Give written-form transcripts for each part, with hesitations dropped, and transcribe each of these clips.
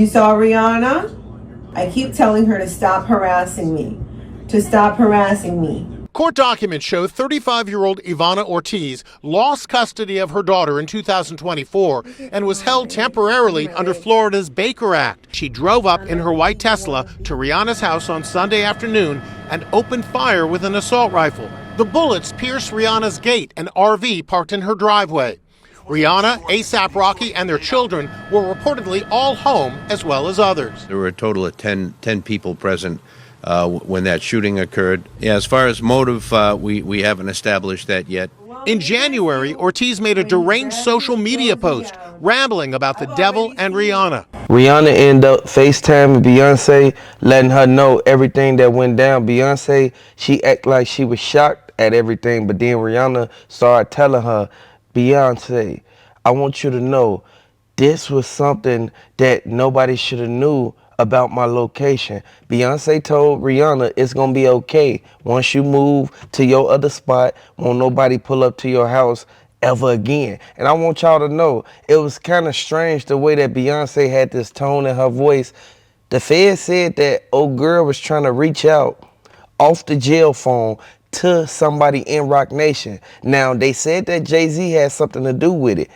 You saw Rihanna? I keep telling her to stop harassing me. To stop harassing me. Court documents show 35-year-old Ivanna Ortiz lost custody of her daughter in 2024 and was held temporarily under Florida's Baker Act. She drove up in her white Tesla to Rihanna's house on Sunday afternoon and opened fire with an assault rifle. The bullets pierced Rihanna's gate, an RV parked in her driveway. Rihanna, A$AP Rocky, and their children were reportedly all home, as well as others. There were a total of 10 people present when that shooting occurred. Yeah, as far as motive, we haven't established that yet. In January, Ortiz made a deranged social media post rambling about the devil and Rihanna. Rihanna ended up FaceTiming Beyonce, letting her know everything that went down. Beyonce, she acted like she was shocked at everything, but then Rihanna started telling her, Beyonce, I want you to know this was something that nobody should have knew about my location. Beyonce told Rihanna it's gonna be okay. Once you move to your other spot, won't nobody pull up to your house ever again. And I want y'all to know, it was kind of strange the way that Beyonce had this tone in her voice. The Fed said that old girl was trying to reach out off the jail phone to somebody in Roc Nation. Now, they said that Jay-Z had something to do with it.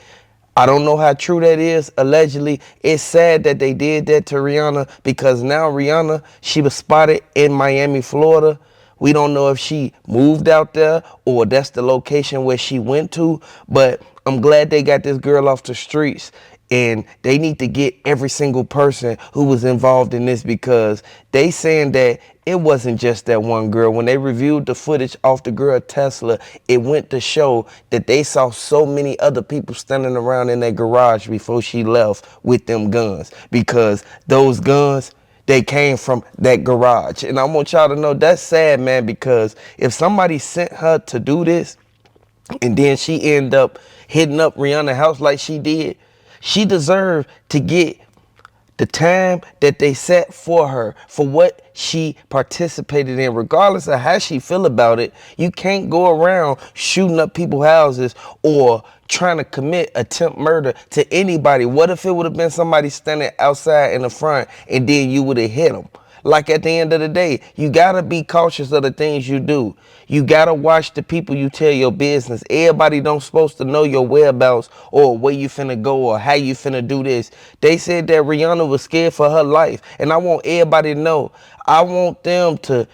I don't know how true that is. Allegedly, it's sad that they did that to Rihanna because now Rihanna, she was spotted in Miami, Florida. We don't know if she moved out there or that's the location where she went to, but I'm glad they got this girl off the streets. And they need to get every single person who was involved in this because they saying that it wasn't just that one girl. When they reviewed the footage off the girl Tesla, it went to show that they saw so many other people standing around in that garage before she left with them guns. Because those guns, they came from that garage. And I want y'all to know that's sad, man, because if somebody sent her to do this and then she ended up hitting up Rihanna's house like she did, she deserved to get the time that they set for her for what she participated in, regardless of how she feel about it. You can't go around shooting up people's houses or trying to commit attempt murder to anybody. What if it would have been somebody standing outside in the front and then you would have hit them? Like at the end of the day, you gotta be cautious of the things you do. You gotta watch the people you tell your business. Everybody don't supposed to know your whereabouts or where you finna go or how you finna do this. They said that Rihanna was scared for her life. And I want everybody to know, I want them to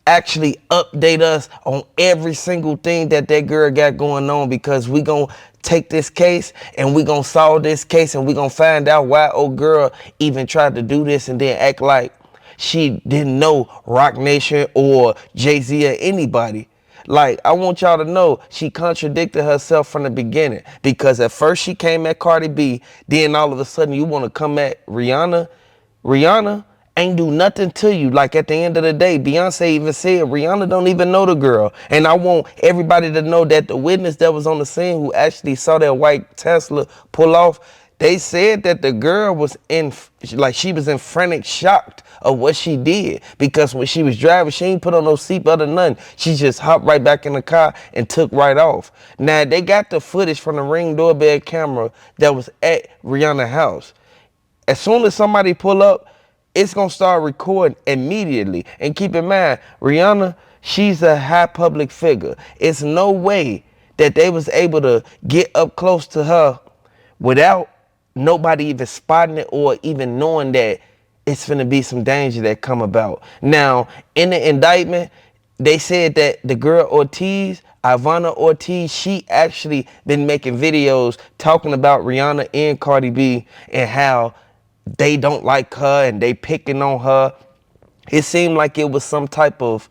actually update us on every single thing that girl got going on, because we gonna take this case and we gonna solve this case and we gonna find out why old girl even tried to do this and then act like she didn't know Roc Nation or Jay-Z or anybody. Like, I want y'all to know she contradicted herself from the beginning, because at first she came at Cardi B, then all of a sudden you want to come at Rihanna. Rihanna ain't do nothing to you. Like, at the end of the day, Beyonce even said Rihanna don't even know the girl. And I want everybody to know that the witness that was on the scene who actually saw that white Tesla pull off, they said that the girl was she was in frantic shock of what she did, because when she was driving, she ain't put on no seatbelt or nothing. She just hopped right back in the car and took right off. Now, they got the footage from the Ring doorbell camera that was at Rihanna's house. As soon as somebody pull up, it's gonna start recording immediately. And keep in mind, Rihanna, she's a high public figure. It's no way that they was able to get up close to her without nobody even spotting it or even knowing that it's finna be some danger that come about. Now, in the indictment, they said that the girl Ortiz, Ivanna Ortiz, she actually been making videos talking about Rihanna and Cardi B and how they don't like her and they picking on her. It seemed like it was some type of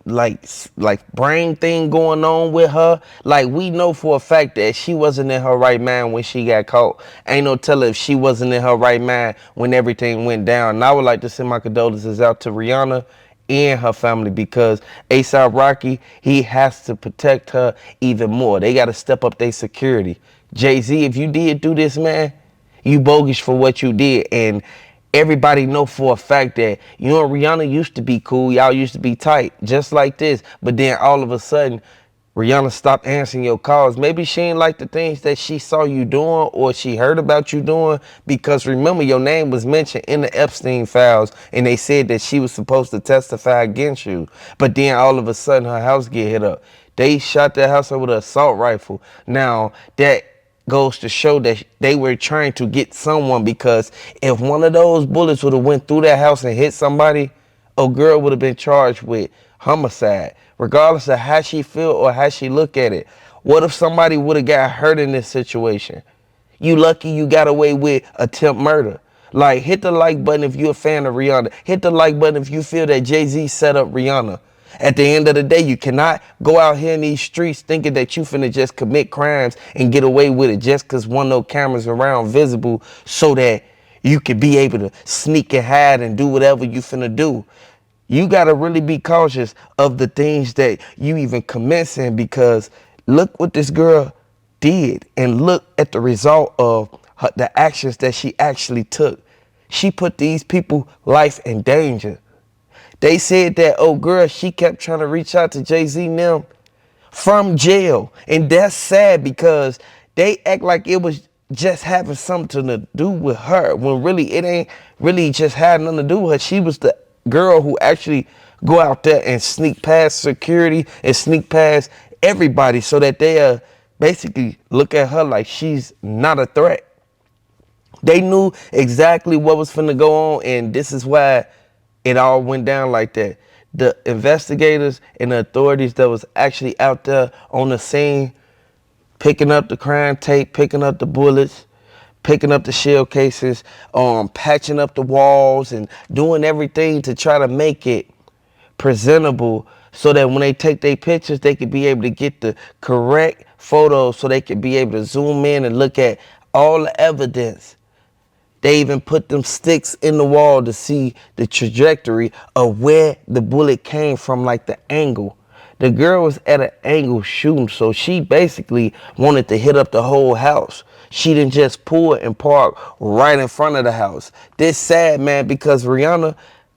like brain thing going on with her. Like, we know for a fact that she wasn't in her right mind when she got caught. Ain't no telling if she wasn't in her right mind when everything went down. And I would like to send my condolences out to Rihanna and her family, because A$AP Rocky, he has to protect her even more. They got to step up their security. Jay-Z, if you did do this, man, you bogus for what you did. And everybody know for a fact that you and Rihanna used to be cool. Y'all used to be tight, just like this. But then all of a sudden, Rihanna stopped answering your calls. Maybe she ain't like the things that she saw you doing or she heard about you doing, because remember, your name was mentioned in the Epstien files and they said that she was supposed to testify against you. But then all of a sudden her house get hit up. They shot that house up with an assault rifle. Now that goes to show that they were trying to get someone, because if one of those bullets would have went through that house and hit somebody, a girl would have been charged with homicide, regardless of how she feel or how she look at it. What if somebody would have got hurt in this situation? You lucky you got away with attempt murder. Like, hit the like button if you're a fan of Rihanna. Hit the like button if you feel that Jay-Z set up Rihanna. At the end of the day, you cannot go out here in these streets thinking that you finna just commit crimes and get away with it just because one of those cameras around visible so that you could be able to sneak and hide and do whatever you finna do. You got to really be cautious of the things that you even commencing, because look what this girl did and look at the result of the actions that she actually took. She put these people's life in danger. They said that, oh girl, she kept trying to reach out to Jay-Z and them from jail. And that's sad, because they act like it was just having something to do with her, when really it ain't really just had nothing to do with her. She was the girl who actually go out there and sneak past security and sneak past everybody so that they basically look at her like she's not a threat. They knew exactly what was finna go on, and this is why it all went down like that. The investigators and the authorities that was actually out there on the scene, picking up the crime tape, picking up the bullets, picking up the shell cases, patching up the walls, and doing everything to try to make it presentable so that when they take their pictures, they could be able to get the correct photos, so they could be able to zoom in and look at all the evidence. They even put them sticks in the wall to see the trajectory of where the bullet came from, like the angle. The girl was at an angle shooting, so she basically wanted to hit up the whole house. She didn't just pull it and park right in front of the house. This sad, man, because Rihanna,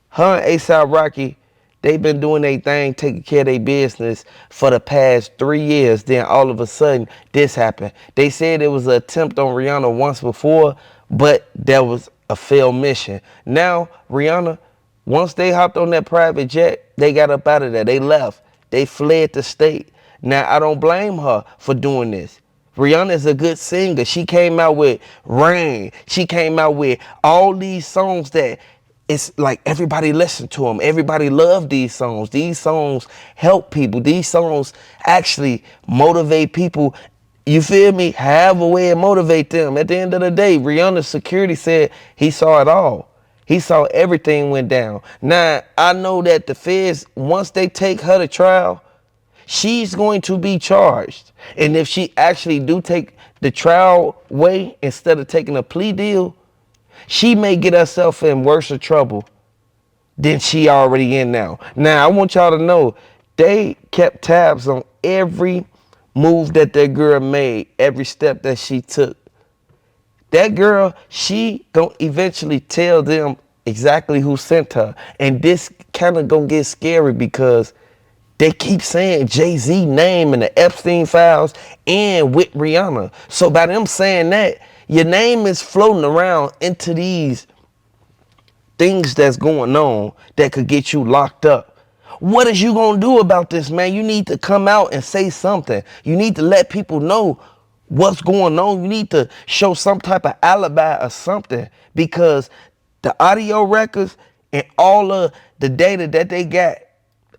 her and A$AP Rocky, they've been doing their thing, taking care of their business for the past 3 years. Then all of a sudden, this happened. They said it was an attempt on Rihanna once before, but that was a failed mission. Now, Rihanna, once they hopped on that private jet, they got up out of there. They left. They fled the state. Now, I don't blame her for doing this. Rihanna is a good singer. She came out with Rain. She came out with all these songs that it's like everybody listened to them. Everybody loved these songs. These songs help people. These songs actually motivate people. You feel me? Have a way to motivate them. At the end of the day, Rihanna's security said he saw it all. He saw everything went down. Now, I know that the feds, once they take her to trial, she's going to be charged. And if she actually do take the trial way instead of taking a plea deal, she may get herself in worse trouble than she already in now. Now, I want y'all to know, they kept tabs on every move that girl made, every step that she took. That girl, she gonna eventually tell them exactly who sent her. And this kind of gonna get scary because they keep saying Jay-Z name in the Epstien files and with Rihanna. So by them saying that, your name is floating around into these things that's going on that could get you locked up. What is you gonna do about this, man? You need to come out and say something. You need to let people know what's going on. You need to show some type of alibi or something, because the audio records and all of the data that they got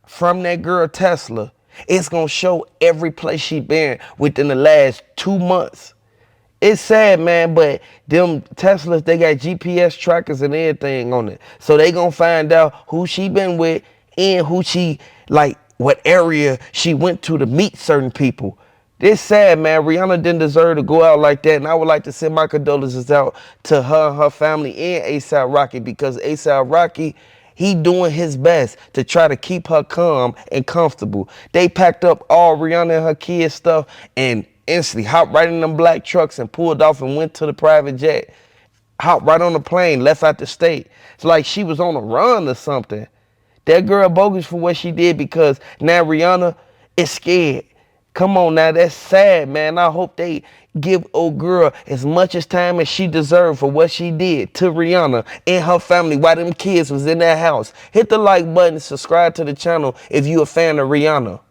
from that girl Tesla, it's gonna show every place she been within the last 2 months. It's sad, man, but them Teslas, they got GPS trackers and everything on it. So they gonna find out who she been with and who she, like, what area she went to meet certain people. This sad, man. Rihanna didn't deserve to go out like that, and I would like to send my condolences out to her and her family and A$AP Rocky, because A$AP Rocky, he doing his best to try to keep her calm and comfortable. They packed up all Rihanna and her kids' stuff and instantly hopped right in them black trucks and pulled off and went to the private jet. Hopped right on the plane, left out the state. It's like she was on a run or something. That girl bogus for what she did, because now Rihanna is scared. Come on now, that's sad, man. I hope they give old girl as much as time as she deserved for what she did to Rihanna and her family while them kids was in that house. Hit the like button, subscribe to the channel if you a fan of Rihanna.